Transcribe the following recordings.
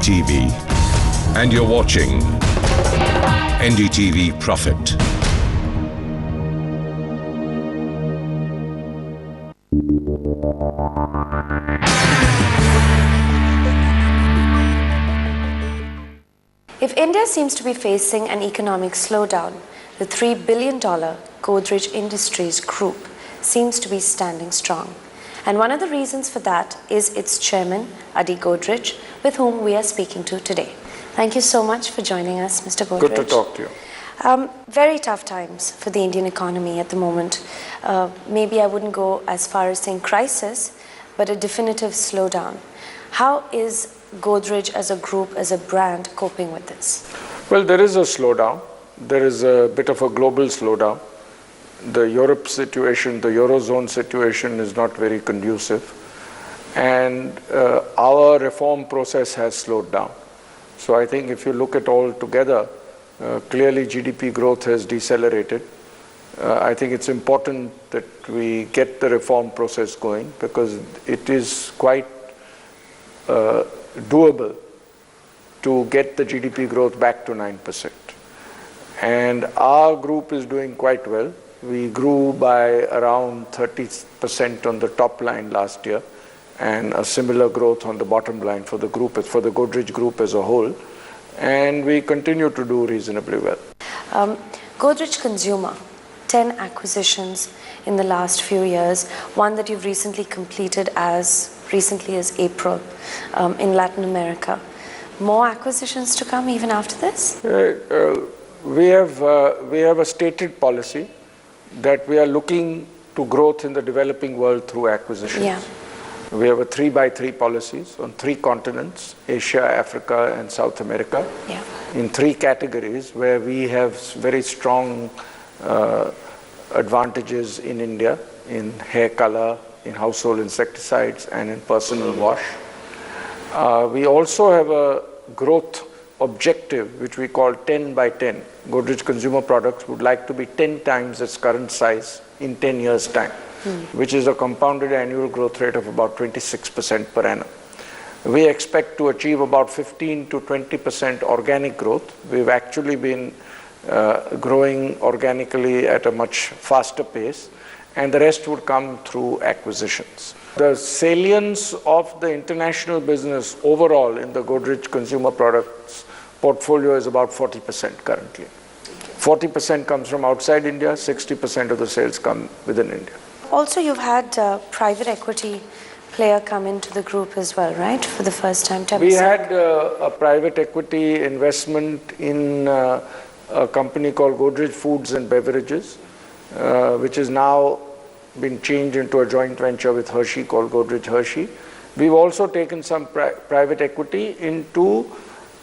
NDTV, and you're watching NDTV Profit. If India seems to be facing an economic slowdown, the $3 billion Godrej Industries Group seems to be standing strong. And one of the reasons for that is its chairman, Adi Godrej, with whom we are speaking to today. Thank you so much for joining us, Mr. Godrej. Good to talk to you. Very tough times for the Indian economy at the moment. Maybe I wouldn't go as far as saying crisis, but a definitive slowdown. How is Godrej as a group, as a brand, coping with this? Well, there is a slowdown. There is a bit of a global slowdown. The Europe situation, the Eurozone situation is not very conducive. And our reform process has slowed down. So I think if you look at all together, clearly GDP growth has decelerated. I think it's important that we get the reform process going because it is quite doable to get the GDP growth back to 9%. And our group is doing quite well. We grew by around 30% on the top line last year and a similar growth on the bottom line for the group, for the Godrej group as a whole. And we continue to do reasonably well. Godrej Consumer, 10 acquisitions in the last few years, one that you've recently completed as recently as April in Latin America. More acquisitions to come even after this? We have a stated policy that we are looking to growth in the developing world through acquisitions. Yeah. We have a 3x3 policies on 3 continents, Asia, Africa, and South America, yeah, in 3 categories where we have very strong advantages in India, in hair color, in household insecticides, and in personal wash. We also have a growth objective, which we call 10 by 10. Godrej Consumer Products would like to be 10 times its current size in 10 years' time, which is a compounded annual growth rate of about 26% per annum. We expect to achieve about 15 to 20% organic growth. We've actually been growing organically at a much faster pace, and the rest would come through acquisitions. The salience of the international business overall in the Godrej Consumer Products portfolio is about 40% currently. 40% comes from outside India, 60% of the sales come within India. Also, you've had a private equity player come into the group as well, right? For the first time. We had a private equity investment in a company called Godrej Foods and Beverages, which has now been changed into a joint venture with Hershey called Godrej Hershey. We've also taken some private equity into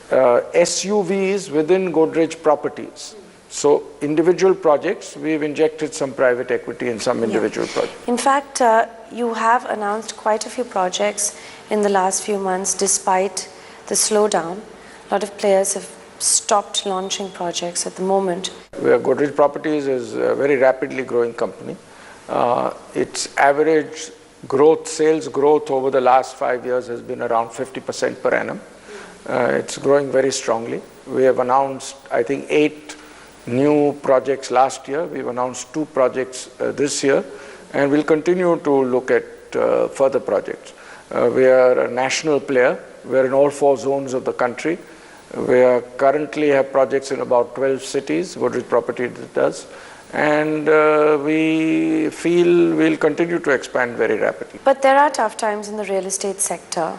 SUVs within Godrej properties. So individual projects, we've injected some private equity in some individual projects. In fact, you have announced quite a few projects in the last few months despite the slowdown. A lot of players have stopped launching projects at the moment. Godrej Properties is a very rapidly growing company. Its average growth, sales growth over the last 5 years has been around 50% per annum. It's growing very strongly. We have announced, I think, 8 new projects last year. We've announced 2 projects this year, and we'll continue to look at further projects. We are a national player. We're in all 4 zones of the country. We currently have projects in about 12 cities, Godrej Properties does, and we feel we'll continue to expand very rapidly. But there are tough times in the real estate sector,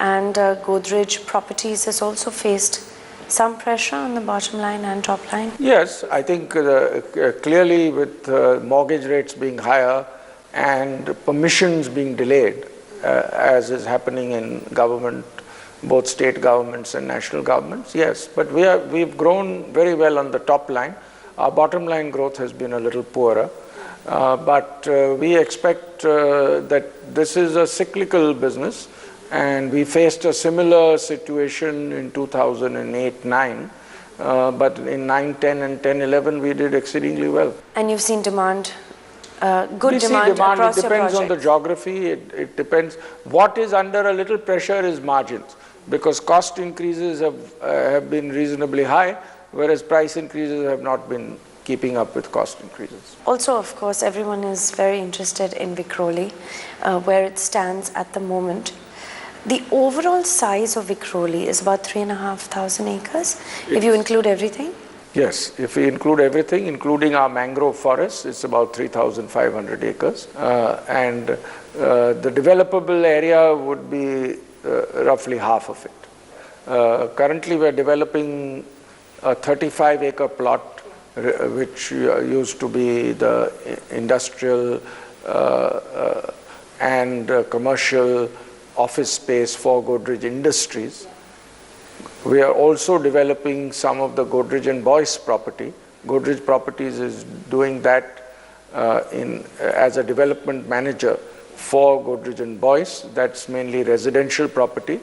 and Godrej Properties has also faced some pressure on the bottom line and top line. Yes, I think clearly with mortgage rates being higher and permissions being delayed, as is happening in government, both state governments and national governments, yes. But we've grown very well on the top line. Our bottom line growth has been a little poorer. But we expect that this is a cyclical business, and we faced a similar situation in 2008-9. But in 9-10 and 10-11, we did exceedingly well. And you've seen demand, good demand across your projects? It depends on the geography. It depends. What is under a little pressure is margins. because cost increases have been reasonably high, whereas price increases have not been keeping up with cost increases. Also, of course, everyone is very interested in Vikhroli, where it stands at the moment. The overall size of Vikhroli is about 3,500 acres, if you include everything? Yes, if we include everything, including our mangrove forests, it's about 3,500 acres. And the developable area would be roughly half of it. Currently, we're developing a 35-acre plot, which used to be the industrial and commercial office space for Godrej Industries. We are also developing some of the Godrej and Boyce property. Godrej Properties is doing that as a development manager for Godrej and Boyce. That's mainly residential property,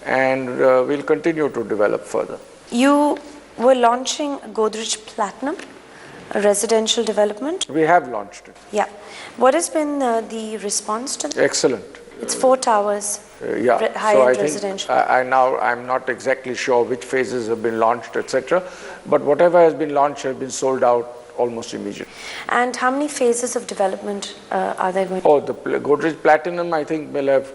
and we'll continue to develop further. You were launching Godrej Platinum, a residential development? We have launched it. Yeah. What has been the response to that? Excellent. It's 4 towers, Yeah, high-end residential. I'm not exactly sure which phases have been launched, etc. But whatever has been launched has been sold out almost immediately. And how many phases of development are there going to be? Oh, the Godrej Platinum, I think, will have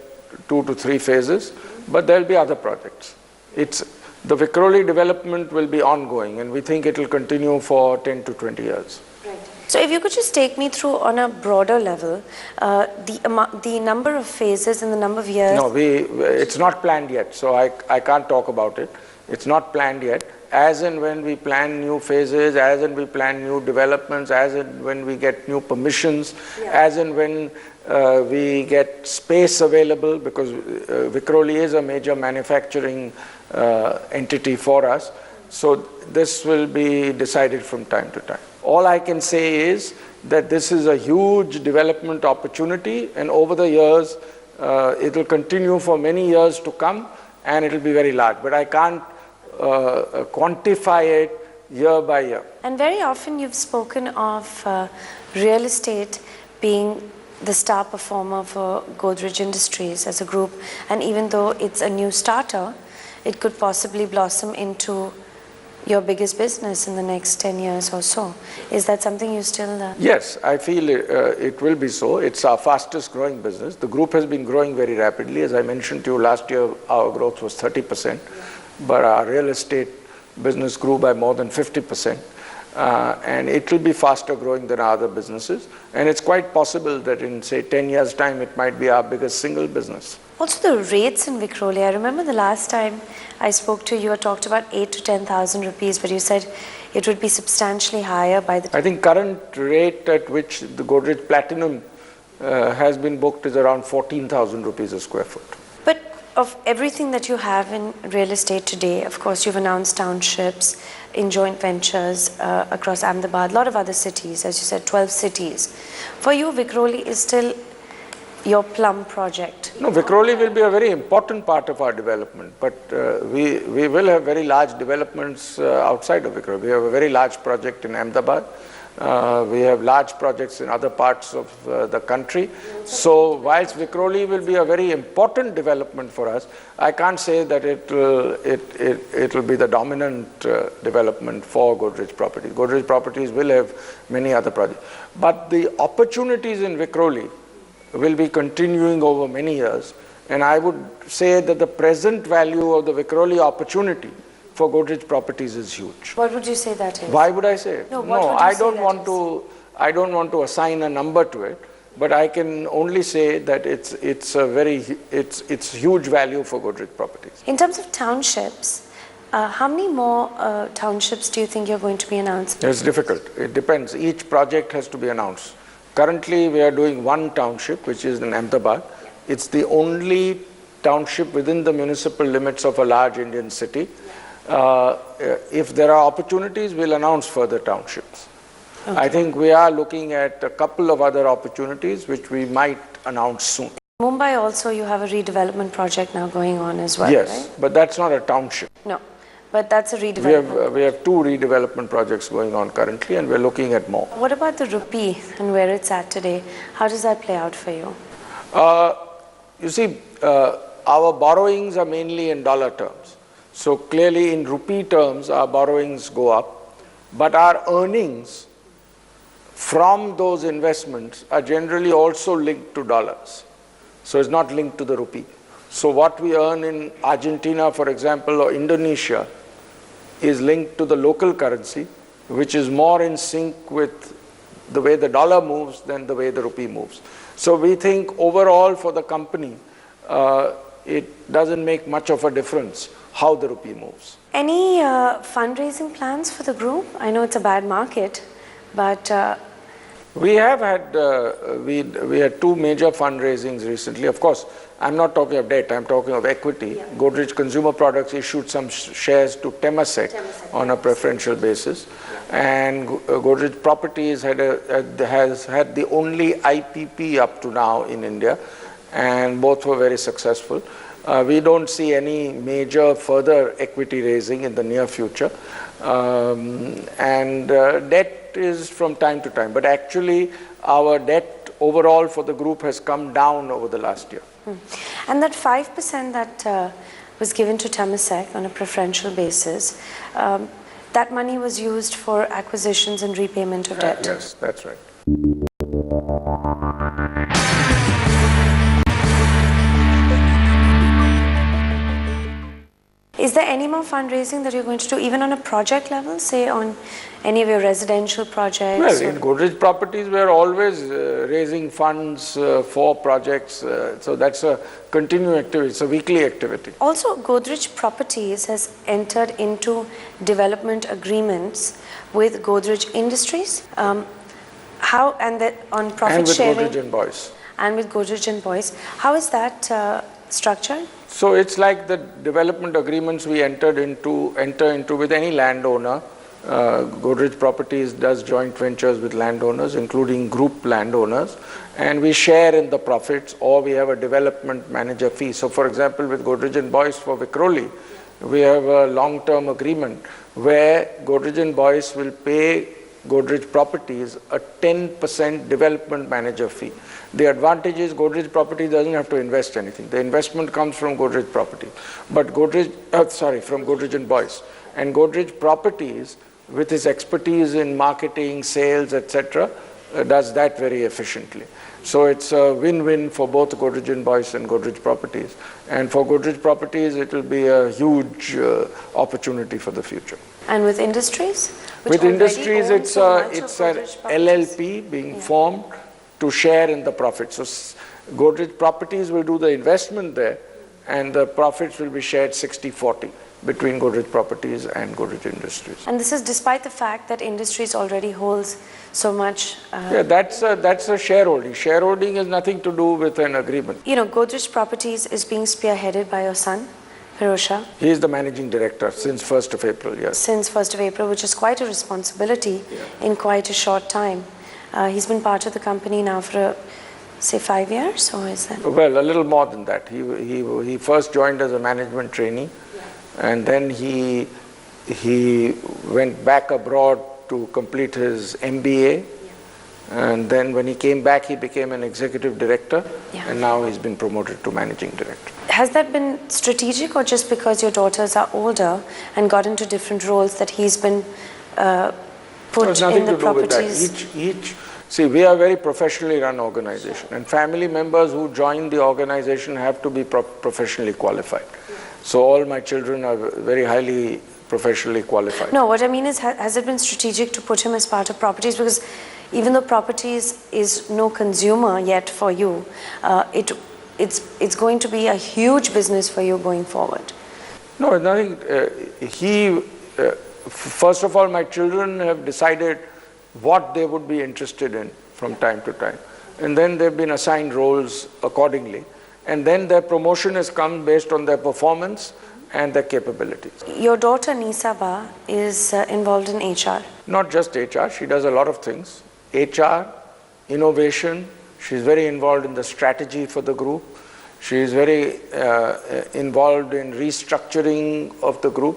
2 to 3 phases, but there'll be other projects. The Vikhroli development will be ongoing, and we think it will continue for 10 to 20 years. Right. So if you could just take me through on a broader level, the number of phases and the number of years. No, it's not planned yet, so I can't talk about it. It's not planned yet. As and when we plan new phases, as and we plan new developments, as and when we get new permissions, as and when we get space available, because Vikhroli is a major manufacturing entity for us. So this will be decided from time to time. All I can say is that this is a huge development opportunity, and over the years, it will continue for many years to come, and it will be very large. But I can't quantify it year by year. And very often you've spoken of real estate being the star performer for Godrej Industries as a group, and even though it's a new starter, it could possibly blossom into your biggest business in the next 10 years or so. Is that something you still... Yes, I feel it will be so. It's our fastest growing business. The group has been growing very rapidly. As I mentioned to you, last year our growth was 30%, but our real estate business grew by more than 50%. And it will be faster growing than our other businesses. And it's quite possible that in, say, 10 years' time, it might be our biggest single business. Also the rates in Vikhroli. I remember the last time I spoke to you, I talked about 8,000 to 10,000 rupees, but you said it would be substantially higher by the... I think current rate at which the Godrej Platinum has been booked is around 14,000 rupees a square foot. But of everything that you have in real estate today, of course, you've announced townships in joint ventures across Ahmedabad, a lot of other cities, as you said, 12 cities. For you, Vikhroli is still your plum project? No, Vikhroli will be a very important part of our development, but we will have very large developments outside of Vikhroli. We have a very large project in Ahmedabad. We have large projects in other parts of the country. So whilst Vikhroli will be a very important development for us, I can't say that it will be the dominant development for Godrej Properties. Godrej Properties will have many other projects. But the opportunities in Vikhroli will be continuing over many years. And I would say that the present value of the Vikhroli opportunity for Godrej Properties is huge. What would you say that is? Why would I say it? No, I don't want to assign a number to it, but I can only say that it's huge value for Godrej Properties. In terms of townships, how many more townships do you think you're going to be announcing? It's difficult. It depends. Each project has to be announced. Currently, we are doing one township, which is in Ahmedabad. It's the only township within the municipal limits of a large Indian city. If there are opportunities, we'll announce further townships. Okay. I think we are looking at a couple of other opportunities which we might announce soon. Mumbai also, you have a redevelopment project now going on as well, yes, right? But that's not a township. No, but that's a redevelopment. We have 2 redevelopment projects going on currently, and we're looking at more. What about the rupee and where it's at today? How does that play out for you? You see, our borrowings are mainly in dollar terms. So clearly in rupee terms, our borrowings go up, but our earnings from those investments are generally also linked to dollars. So it's not linked to the rupee. So what we earn in Argentina, for example, or Indonesia is linked to the local currency, which is more in sync with the way the dollar moves than the way the rupee moves. So we think overall for the company, it doesn't make much of a difference how the rupee moves. Any fundraising plans for the group? I know it's a bad market, but... We have had, we had two major fundraisings recently. Of course, I'm not talking of debt, I'm talking of equity. Yeah. Godrej Consumer Products issued some shares to Temasek on a preferential basis. Yeah. And Godrej Properties has had the only IPP up to now in India, and both were very successful. We don't see any major further equity raising in the near future. Debt is from time to time, but actually our debt overall for the group has come down over the last year. And that 5% that was given to Temasek on a preferential basis, that money was used for acquisitions and repayment of debt? Yes, that's right. Is there any more fundraising that you're going to do, even on a project level, say on any of your residential projects? Well, in Godrej Properties, we're always raising funds for projects. So that's a continuing activity. It's a weekly activity. Also, Godrej Properties has entered into development agreements with Godrej Industries. On profit sharing. And with Godrej and Boyce. And with Godrej and Boyce. How is that structured? So it's like the development agreements we enter into with any landowner. Godrej Properties does joint ventures with landowners, including group landowners, and we share in the profits, or we have a development manager fee. So for example, with Godrej and Boyce for Vikhroli, we have a long-term agreement where Godrej and Boyce will pay Godrej Properties a 10% development manager fee. The advantage is Godrej Properties doesn't have to invest anything. The investment comes from Godrej Properties, but from Godrej and Boyce. And Godrej Properties, with its expertise in marketing, sales, etc., does that very efficiently. So it's a win-win for both Godrej and Boyce and Godrej Properties. And for Godrej Properties, it will be a huge opportunity for the future. And with industries? With industries, it's an LLP being formed to share in the profits. So Godrej Properties will do the investment there, and the profits will be shared 60-40 between Godrej Properties and Godrej Industries. And this is despite the fact that Industries already holds so much... Yeah, that's a shareholding. Shareholding has nothing to do with an agreement. You know, Godrej Properties is being spearheaded by your son, Pirosha. He is the managing director since 1st of April, yes. Since 1st of April, which is quite a responsibility in quite a short time. He's been part of the company now for, say, 5 years, or is that? Well, a little more than that. He first joined as a management trainee, and then he went back abroad to complete his MBA, and then when he came back, he became an executive director, and now he's been promoted to managing director. Has that been strategic, or just because your daughters are older and got into different roles that he's been put in the properties? See, we are a very professionally run organization, and family members who join the organization have to be professionally qualified. So all my children are very highly professionally qualified. No, what I mean is, has it been strategic to put him as part of properties? Because even though properties is no consumer yet for you, it's going to be a huge business for you going forward. No, nothing. First of all, my children have decided what they would be interested in from time to time. And then they've been assigned roles accordingly. And then their promotion has come based on their performance and their capabilities. Your daughter Nisaba is involved in HR. Not just HR, she does a lot of things. HR, innovation, she's very involved in the strategy for the group. She is very involved in restructuring of the group.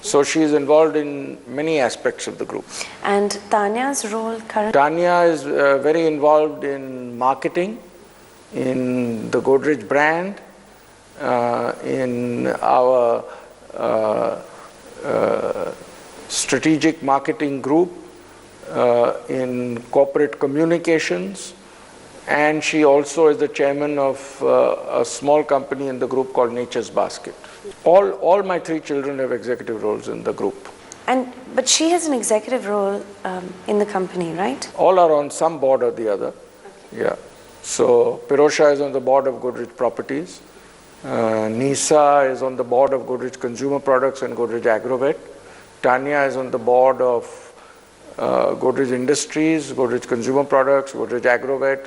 So she is involved in many aspects of the group. And Tanya's role currently? Tanya is very involved in marketing, in the Godrej brand, in our strategic marketing group, in corporate communications, and she also is the chairman of a small company in the group called Nature's Basket. All my three children have executive roles in the group. But she has an executive role in the company, right? All are on some board or the other. Okay. Yeah. So Pirosha is on the board of Godrej Properties. Nisa is on the board of Godrej Consumer Products and Godrej Agrovet. Tanya is on the board of Godrej Industries, Godrej Consumer Products, Godrej Agrovet,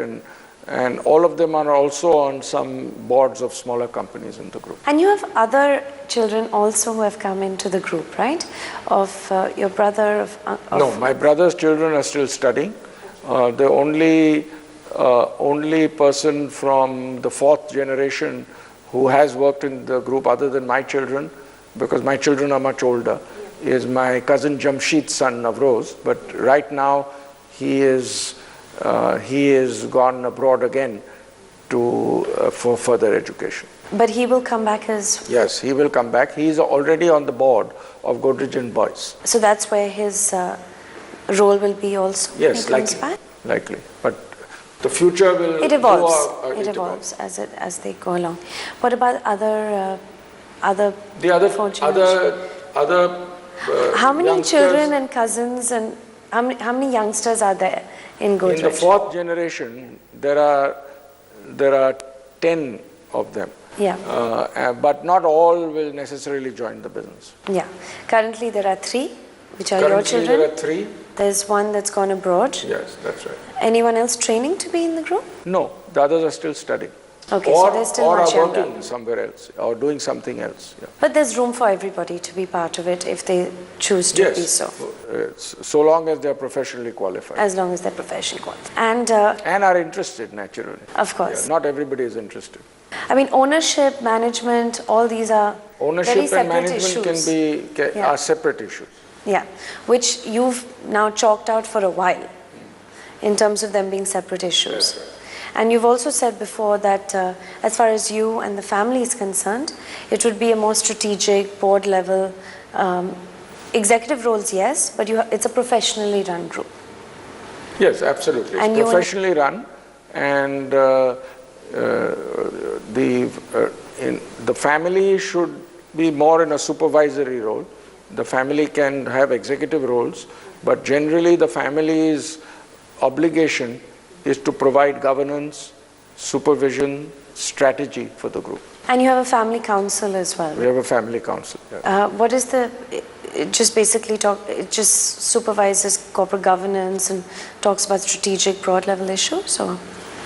and all of them are also on some boards of smaller companies in the group. And you have other children also who have come into the group, right? Of your brother? No, my brother's children are still studying. The only person from the fourth generation who has worked in the group other than my children, because my children are much older, is my cousin Jamshid's son Navroz, but right now he is gone abroad again for further education. But he will come back as... Yes, he will come back. He is already on the board of Godrej and Boyce. So that's where his role will be also? Yes, when he comes back? Likely. But the future will... It evolves. It evolves as they go along. What about other how many youngsters, children and cousins and how many youngsters are there in Godrej? In the fourth generation, there are 10 of them. Yeah. But not all will necessarily join the business. Yeah. Currently there are 3, which are your children. There are 3. There's one that's gone abroad. Yes, that's right. Anyone else training to be in the group? No, the others are still studying. Okay, so they're still much younger. Or are working somewhere else, or doing something else. Yeah. But there's room for everybody to be part of it if they choose to be so. Yes, so long as they're professionally qualified. As long as they're professionally qualified. And are interested, naturally. Of course. Yeah, not everybody is interested. I mean, ownership, management, all these are very separate and management issues. are separate issues. Yeah, which you've now chalked out for a while in terms of them being separate issues. Yes. And you've also said before that as far as you and the family is concerned, it would be a more strategic, board level, executive roles, yes, but it's a professionally run group. Yes, absolutely. It's professionally run, and the family should be more in a supervisory role. The family can have executive roles, but generally the family's obligation is to provide governance, supervision, strategy for the group. And you have a family council as well. We have a family council. Yeah. What is it just basically it just supervises corporate governance and talks about strategic broad level issues, or?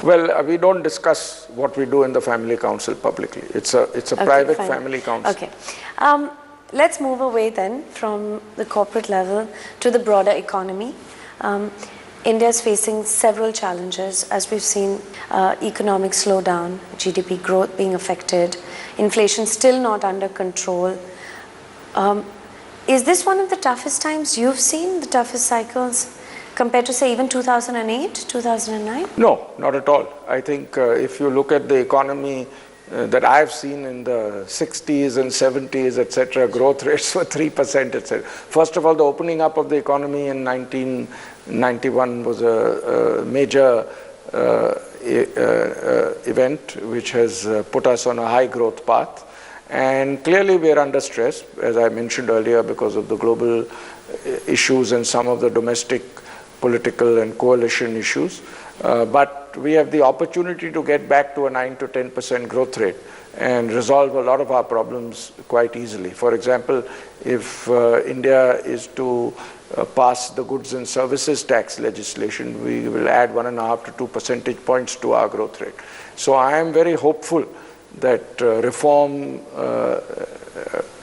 Well, we don't discuss what we do in the family council publicly. It's a private family council. Okay. Let's move away then from the corporate level to the broader economy. India is facing several challenges, as we've seen, economic slowdown, GDP growth being affected, inflation still not under control. Is this one of the toughest times you've seen, the toughest cycles, compared to say even 2008, 2009? No, not at all. I think if you look at the economy that I've seen in the 60s and 70s, etc., growth rates were 3%, etc. First of all, the opening up of the economy in 1991 was a major event which has put us on a high growth path. And clearly we are under stress, as I mentioned earlier, because of the global issues and some of the domestic political and coalition issues. But we have the opportunity to get back to a 9 to 10% growth rate and resolve a lot of our problems quite easily. For example, if India is to pass the goods and services tax legislation, we will add 1.5 to 2 percentage points to our growth rate. So I am very hopeful that reform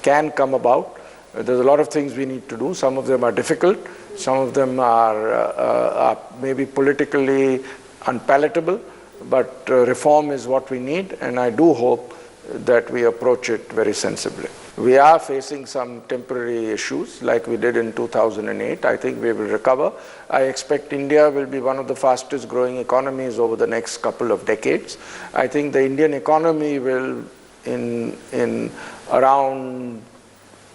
can come about. There's a lot of things we need to do. Some of them are difficult. Some of them are maybe politically unpalatable, but reform is what we need, and I do hope that we approach it very sensibly. We are facing some temporary issues like we did in 2008. I think we will recover. I expect India will be one of the fastest growing economies over the next couple of decades. I think the Indian economy will in around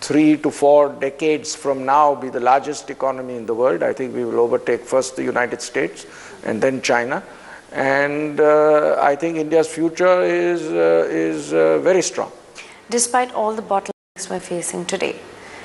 3 to 4 decades from now be the largest economy in the world. I think we will overtake first the United States and then China. And I think India's future is very strong. Despite all the bottlenecks we're facing today.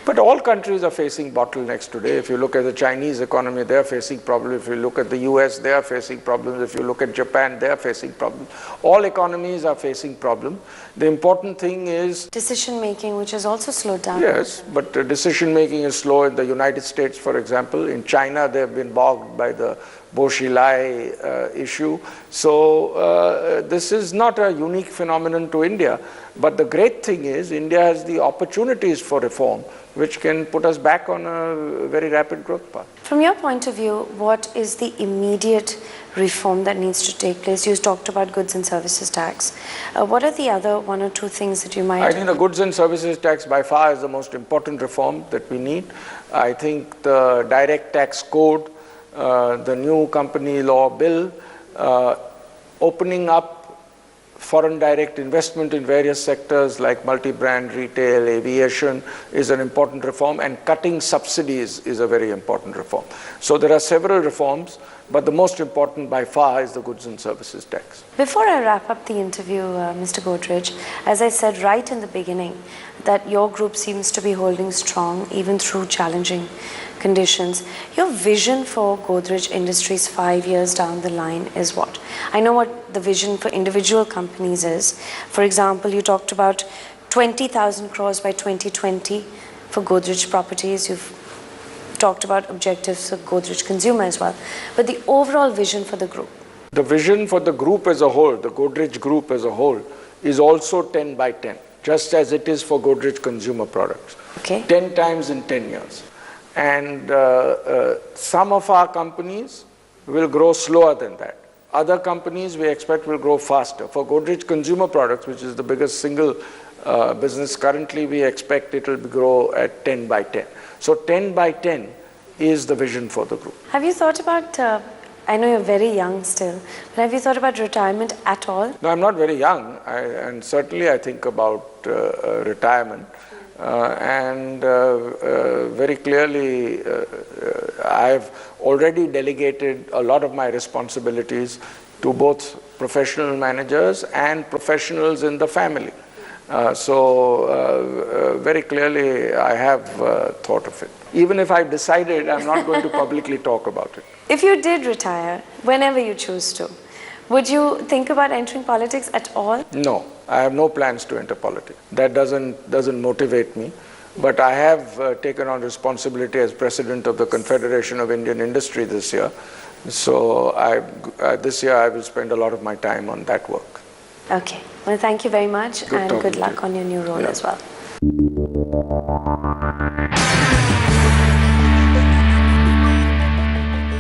But all countries are facing bottlenecks today. If you look at the Chinese economy, they are facing problems. If you look at the US, they are facing problems. If you look at Japan, they are facing problems. All economies are facing problems. The important thing is decision making, which has also slowed down. Yes, but decision making is slow in the United States, for example. In China, they have been bogged by the Bo-Xilai issue. So this is not a unique phenomenon to India. But the great thing is India has the opportunities for reform, which can put us back on a very rapid growth path. From your point of view, what is the immediate reform that needs to take place? You talked about goods and services tax. What are the other 1 or 2 things that you might... I think the goods and services tax by far is the most important reform that we need. I think the direct tax code, the new company law bill, opening up foreign direct investment in various sectors like multi-brand, retail, aviation is an important reform, and cutting subsidies is a very important reform. So there are several reforms, but the most important by far is the goods and services tax. Before I wrap up the interview, Mr. Godrej, as I said right in the beginning, that your group seems to be holding strong even through challenging conditions. Your vision for Godrej Industries 5 years down the line is what? I know what the vision for individual companies is. For example, you talked about 20,000 crores by 2020 for Godrej Properties. You've talked about objectives for Godrej Consumer as well. But the overall vision for the group? The vision for the group as a whole, the Godrej Group as a whole, is also 10 by 10, just as it is for Godrej Consumer Products. Okay. 10 times in 10 years. And some of our companies will grow slower than that. Other companies we expect will grow faster. For Godrej Consumer Products, which is the biggest single business currently, we expect it will grow at 10 by 10. So 10 by 10 is the vision for the group. Have you thought about, I know you're very young still, but have you thought about retirement at all? No, I'm not very young, and certainly I think about retirement. Very clearly, I've already delegated a lot of my responsibilities to both professional managers and professionals in the family. Very clearly, I have thought of it. Even if I've decided, I'm not going to publicly talk about it. If you did retire, whenever you choose to, would you think about entering politics at all? No, I have no plans to enter politics. That doesn't motivate me. But I have taken on responsibility as president of the Confederation of Indian Industry this year. So this year I will spend a lot of my time on that work. Okay. Well, thank you very much, and good luck on your new role as well.